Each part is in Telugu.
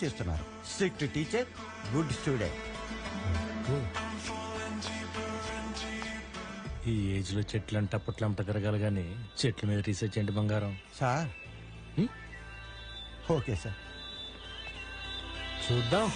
చేస్తున్నారు. Strict teacher, good student. ఈ ఏజ్ లో చెట్లంట పుట్లంట తిరగాలి గానీ చెట్ల మీద రీసెర్చ్ ఏంటి బంగారం? సార్ ఓకే సార్, చూద్దాం.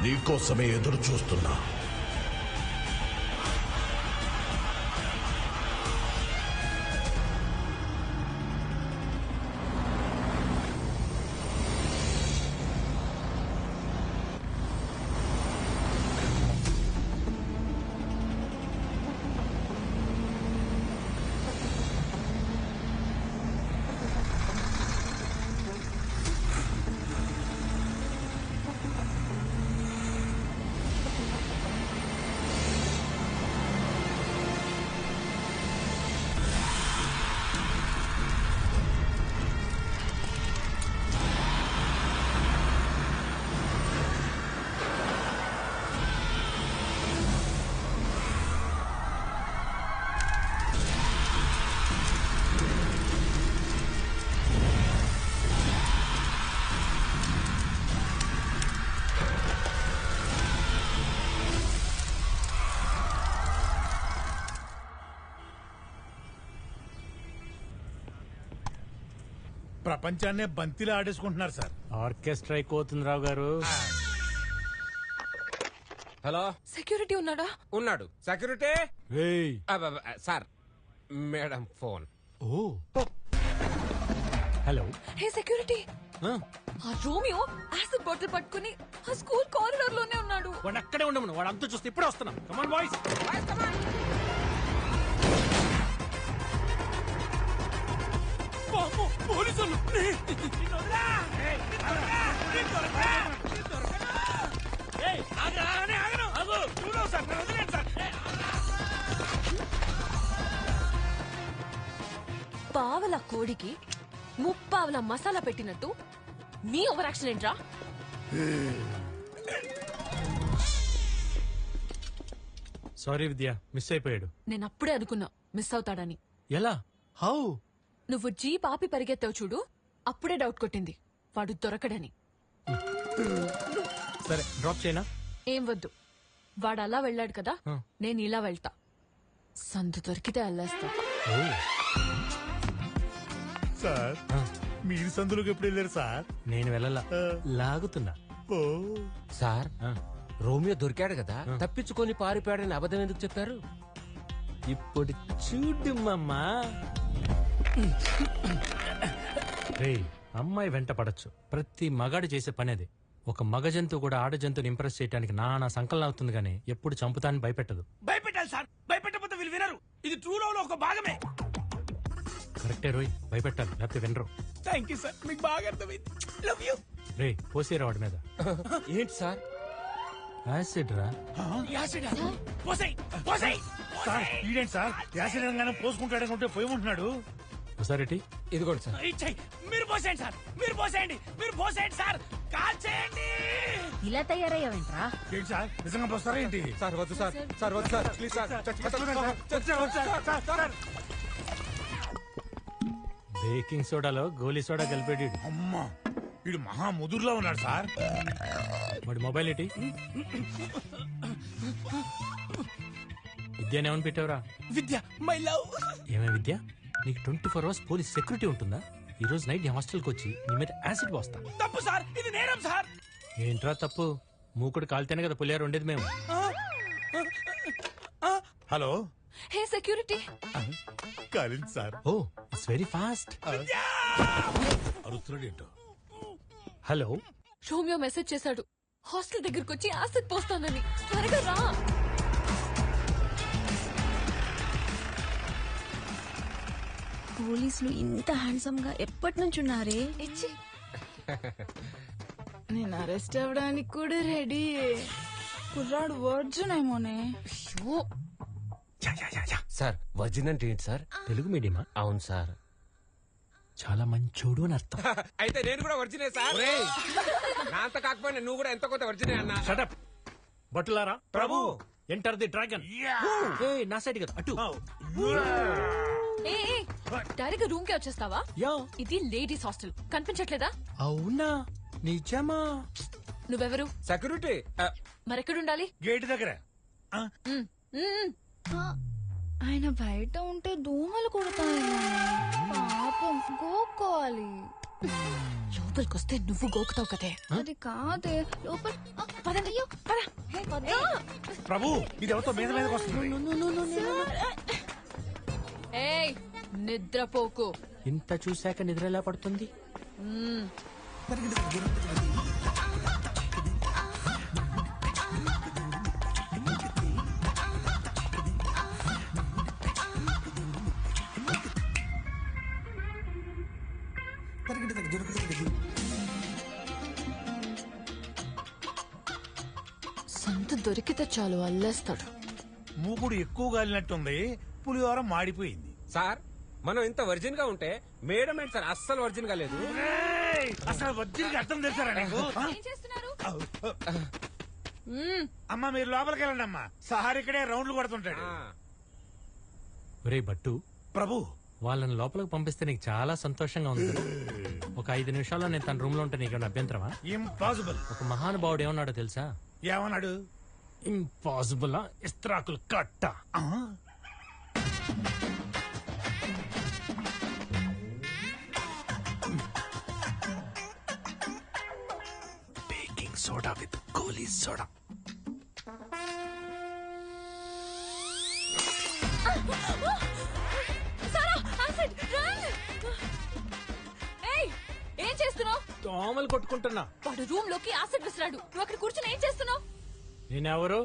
నీకోసమే ఎదురు చూస్తున్నా. ప్రపంచాన్నే బంతిలా ఆడేసుకుంటున్నారు సార్. ఆర్కెస్ట్రా అయిపోతుంది రావు గారు. హలో, సెక్యూరిటీ ఉన్నాడా? ఉన్నాడు. సెక్యూరిటీ ఏయ్. Sir, madam phone. Oh hello. Hey security, ఆ రోమియో యాసిడ్ బాటిల్ పట్టుకుని ఆ స్కూల్ కారిడార్ లోనే ఉన్నాడు. వాడు అక్కడే ఉండమను, వాడు అంతా చూస్తే ఇప్పుడే వస్తున్నాం. Come on boys. పోలీసులు పావల కోడికి ముప్పావల మసాలా పెట్టినట్టు నీ ఓవర్ యాక్షన్ ఏంట్రా? సారీ విద్య, మిస్ అయిపోయాడు. నేను అప్పుడే అనుకున్నా మిస్ అవుతాడని. ఎలా? హౌ? నువ్వు జీప్ ఆపి పరిగెత్తావు చూడు, అప్పుడే డౌట్ కొట్టింది వాడు దొరకడని. సరే డ్రాప్ చేయనా? ఏం వద్దు, వాడు అలా వెళ్ళాడు కదా, నేను ఇలా వెళ్తా. సందు దొరికితే అల్లేస్తా. సార్, మీరు సందులోకి ఎప్పుడు వెళ్ళారు సార్? నేను వెళ్ళలా, లాగుతున్నా. సార్, రోమియో దొరికాడు కదా, తప్పించుకొని పారిపోయాడని అబద్ధం ఎందుకు చెప్పారు? ఇప్పుడు చూడు మమ్మా. రేయ్, అమ్మాయి వెంట పడచ్చు, ప్రతి మగాడు చేసే పనేది. ఒక మగ జంతువు కూడా ఆడ జంతువుని ఇంప్రెస్ చేయడానికి నా సంకలనం అవుతుంది గానీ ఎప్పుడు చంపుతాని భయపెట్టదు. భయపెట్టాలి సార్, భయపెట్టకపోతే వీళ్ళు వినరు. ఇది ట్రూ లవ్ లో ఒక భాగమే. కరెక్టే రోయ్, భయపెట్టాలి, లేకపోతే వినరు. థ్యాంక్ యూ సార్, మీకు బాగా అర్థమైంది. Love you. రే, పోసేరా వాడి మీద. ఏంటి సార్? యాసిడ్ రా. యాసిడ్ సార్, ఈడేంటి సార్ యాసిడ్ అనగానే పోసుకుంటాడనుకుంటే పోయమంటున్నాడు. ఒకసారి ఇదిగోండి సార్. మీరు పోసేయండి సార్, మీరు పోసేయండి, మీరు పోసేయండి సార్, కాల్చేయండి. ఇలా తయారయ్యావేంట్రా? ఏంటి సార్, నిజంగా పోస్తారా ఏంటి? సార్ వద్దు సార్, సార్ వద్దు సార్, ప్లీజ్ సార్. బేకింగ్ సోడాలో గోలీ సోడా కలిపాడు. అమ్మా, వీడు మహా ముదురులో ఉన్నాడు సార్. వాడి మొబైల్ ఏంటి? విద్య ఏమని పెట్టావురా? విద్య మై లవ్. ఏమే విద్య, నీకు 24 hours పోలీస్ సెక్యూరిటీ ఉంటుందా? ఈ రోజు నైట్ నీ హాస్టల్కి వచ్చి నీ మీద యాసిడ్ పోస్తా. తప్పు సార్, ఇది నేరం సార్. ఏంట్రా తప్పు? మూకుడు కాలితేనే కదా పులియారు ఉండేది మేము. హలో. Hey security. కాలింది sir. Oh, it's very fast. అరుస్తున్నాడు ఏంటో. హలో. రోమియో మెసేజ్ చేశాడు, హాస్టల్ దగ్గరకు వచ్చి యాసిడ్ పోస్తానని. త్వరగా రా. పోలీసులు ఇంత హ్యాండ్సమ్ గా ఎప్పటి నుంచి ఉన్నారే? ఇచ్చి నేను అరెస్ట్ అవ్వడానికి కూడా రెడీ. కుర్రాడు వర్జున్ ఏమోనే. సార్ వర్జిన్ అంటే ఏంటి సార్? తెలుగు మీడియమా? అవును సార్. చాలా మంచోడు అని అర్థం. అయితే నేను కూడా వర్జినే సార్. నా అంత కాకపోయినా నువ్వు కూడా ఎంత కొంత వర్జినే అన్నా. షటప్ బట్టులారా. Prabhu enter the dragon. నా సైడ్ కదా అటు. డైరెక్ట్ రూమ్ కి వచ్చేస్తావా? యా. ఇది లేడీస్ హాస్టల్, కనిపించట్లేదా? అవునా? నిజమా? నువ్వెవరు? సెక్యూరిటీ. మరెక్కడుండాలి? గేట్ దగ్గర. ఆయన బయట ఉంటే దోమలు కొడతాయేమో. పాపం గోక్కోవాలి. లోపలికొస్తే నువ్వు గోకుతావు కదే. అది కాదే లోపల. పదయ్యో పద. ప్రభు ఇది ఎవరితో మీద మీదకి వస్తుంది. ఏయ్ నిద్రపోకు. ఇంత చూశాక నిద్ర ఎలా పడుతుంది? సంత దొరికితే చాలు అల్లేస్తాడు. మూకుడు ఎక్కువ గాలినట్టుంది. పులిహోర మాడిపోయింది. సార్ మనం ఇంత వర్జిన్ గా ఉంటే మేడం ఏంటి సార్ అస్సలు వర్జిన్ గా లేదు. అసలు వద్దని అర్థం తెలుసారా నీకు? ఏం చేస్తున్నారు? అమ్మా మీరు లోపలికి వెళ్ళండి అమ్మా. సార్ ఇక్కడే రౌండ్లు కొడుతుంటాడు. ఒరే బట్టు, ప్రభు వాళ్ళని లోపలికి పంపిస్తే నీకు చాలా సంతోషంగా ఉంది కదా? ఒక 5 నిమిషాల్లో నేను తన రూమ్ లో ఉంటే నీకు అభ్యంతరమా? ఇంపాసిబుల్. ఒక మహానుభావుడు ఏమన్నాడో తెలుసా? ఏమన్నాడు? ఇంపాసిబుల్ ఇస్త్రాకులు కట్ట. Baking soda with Goli soda. ఏం చేస్తున్నావు? దోమలు కొట్టుకుంటున్నా. వాడు రూమ్ లోకి యాసిడ్ విసిరాడు. నువ్వు అక్కడ కూర్చొని ఏం చేస్తున్నావు? నేనెవరు?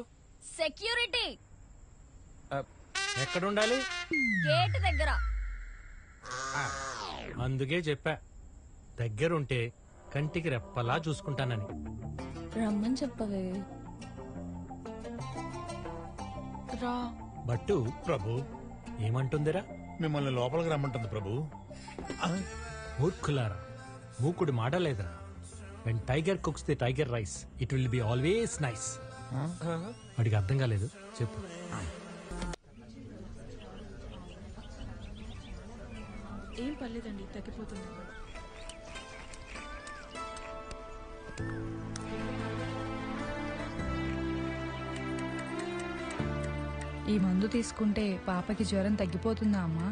సెక్యూరిటీ. ఎక్కడుండాలి? గేట్ దగ్గర. అందుకే చెప్పా దగ్గరుంటే కంటికి రెప్పలా చూసుకుంటానని. రమ్మని చెప్పవే. రా. బట్టు ప్రభు ఏమంటుందిరా? మిమ్మల్ని లోపలికి రమ్మంటుంది ప్రభు. మూర్ఖులారా, మూకుడు మాడలేదురా. When tiger cooks the tiger rice it will be always nice. వాడికి అర్థం కాలేదు, చెప్పు. ఏం పర్లేదండి, తగ్గిపోతుంది. ఈ మందు తీసుకుంటే పాపకి జ్వరం తగ్గిపోతుందా అమ్మా?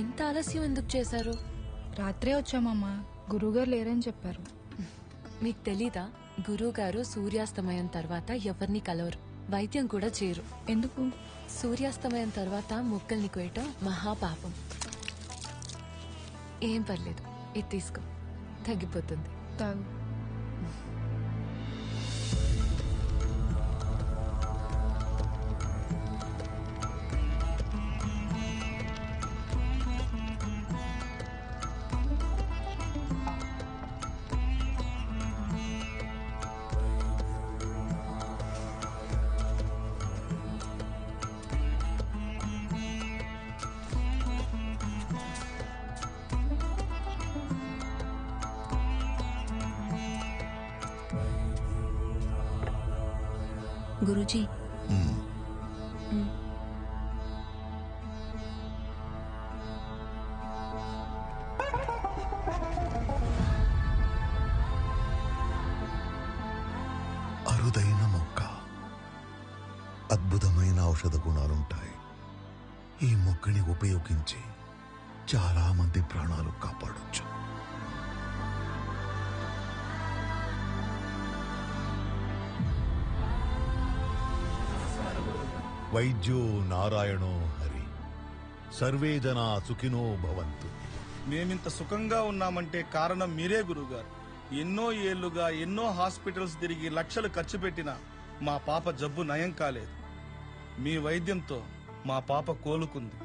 ఇంత ఆలస్యం ఎందుకు చేశారు? రాత్రే వచ్చామమ్మా, గురువుగారు లేరని చెప్పారు. మీకు తెలీదా? గురువుగారు సూర్యాస్తమయం తర్వాత ఎవరిని కలవరు, వైద్యం కూడా చేయరు. ఎందుకు? సూర్యాస్తమయం తర్వాత మొక్కల్ని కోయటం మహాపాపం. ఏం పర్లేదు, ఇది తీసుకో, తగ్గిపోతుంది. తాగు. గురూజీ, అరుదైన మొక్క, అద్భుతమైన ఔషధ గుణాలుంటాయి. ఈ మొక్కని ఉపయోగించి చాలా మంది ప్రాణాలు కాపాడొచ్చు. వైద్యో నారాయణో హరి, సర్వే జనా సుఖినో భవంతు. మేమింత సుఖంగా ఉన్నామంటే కారణం మీరే గురువుగారు. ఎన్నో ఏళ్లుగా ఎన్నో హాస్పిటల్స్ తిరిగి లక్షలు ఖర్చు పెట్టినా మా పాప జబ్బు నయం కాలేదు. మీ వైద్యంతో మా పాప కోలుకుంది.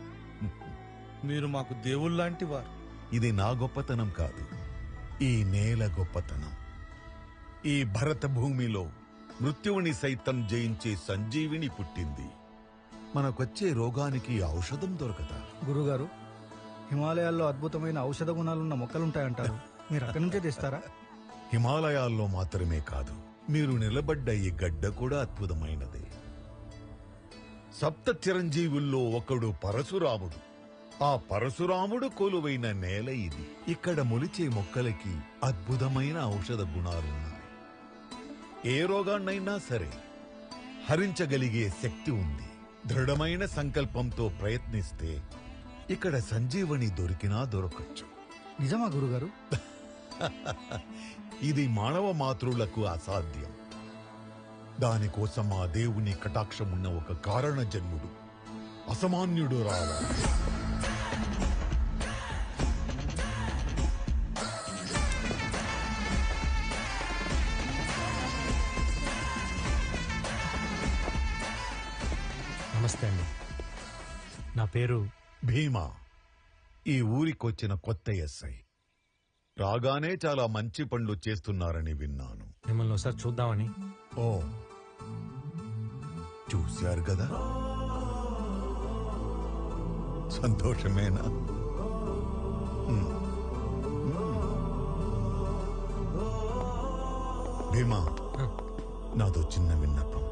మీరు మాకు దేవుళ్ళలాంటి వారు. ఇది నా గొప్పతనం కాదు, ఈ నేల గొప్పతనం. ఈ భరత భూమిలో మృత్యువుని సైతం జయించే సంజీవిని పుట్టింది. మనకొచ్చే రోగానికి ఔషధం దొరకదా? గురుగారు, హిమాలయాల్లో అద్భుతమైన ఔషధ గుణాలున్న మొక్కలుంటాయంటారు. మీరు అక్కడి నుంచే తెస్తారా? హిమాలయాల్లో మాత్రమే కాదు, మీరు నిలబడ్డ ఈ గడ్డ కూడా అద్భుతమైనదే. సప్త చిరంజీవుల్లో ఒకడు పరశురాముడు. ఆ పరశురాముడు కొలువైన నేల ఇది. ఇక్కడ మొలిచే మొక్కలకి అద్భుతమైన ఔషధ గుణాలున్నాయి. ఏ రోగాన్నైనా సరే హరించగలిగే శక్తి ఉంది. దృఢమైన సంకల్పంతో ప్రయత్నిస్తే ఇక్కడ సంజీవని దొరికినా దొరకచ్చు. నిజమా గురుగారు? ఇది మానవ మాతృలకు అసాధ్యం. దానికోసం ఆ దేవుని కటాక్షం ఉన్న ఒక కారణ జన్ముడు, అసామాన్యుడు రావాలి. నమస్తే అండి. నా పేరు భీమా, ఈ ఊరికొచ్చిన కొత్త ఎస్ఐ. రాగానే చాలా మంచి పనులు చేస్తున్నారని విన్నాను. మిమ్మల్ని ఒకసారి చూద్దామని. ఓ, చూశారు కదా, సంతోషమేనా? భీమా, నాదో చిన్న విన్నపం.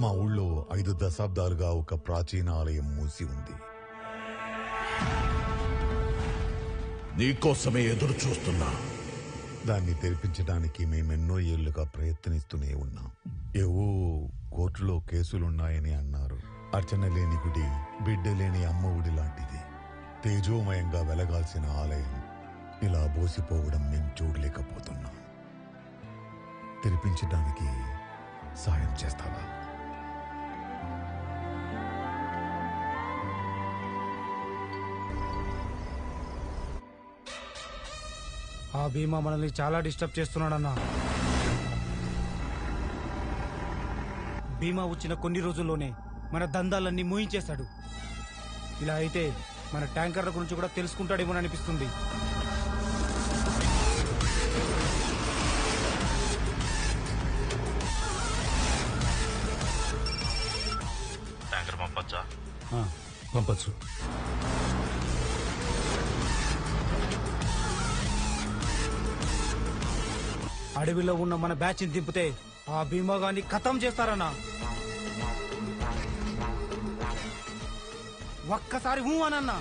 మా ఊళ్ళో 5 దశాబ్దాలుగా ఒక ప్రాచీన ఆలయం మూసి ఉంది. నీకోసమే ఎదురు చూస్తున్నా. దాన్ని తెరిపించడానికి మేమెన్నో ఏళ్లుగా ప్రయత్నిస్తూనే ఉన్నాం. ఏవో కోర్టులో కేసులున్నాయని అన్నారు. అర్చన లేని గుడి, బిడ్డ లేని అమ్మ ఒడి లాంటిది. తేజోమయంగా వెలగాల్సిన ఆలయం ఇలా బోసిపోవడం మేం చూడలేకపోతున్నాం. తెరిపించడానికి సాయం చేస్తావా? ఆ భీమా మనల్ని చాలా డిస్టర్బ్ చేస్తున్నాడన్నా. భీమా వచ్చిన కొన్ని రోజుల్లోనే మన దందాలన్నీ మూయించేశాడు. ఇలా అయితే మన ట్యాంకర్ల గురించి కూడా తెలుసుకుంటాడేమో అనిపిస్తుంది. ట్యాంకర్ పంపచ్చా? పంపచ్చు. అడవిలో ఉన్న మన బ్యాచ్ ని దింపితే ఆ భీమాగాన్ని ఖతం చేస్తారన్నా. ఒక్కసారి ఊ అనన్నా.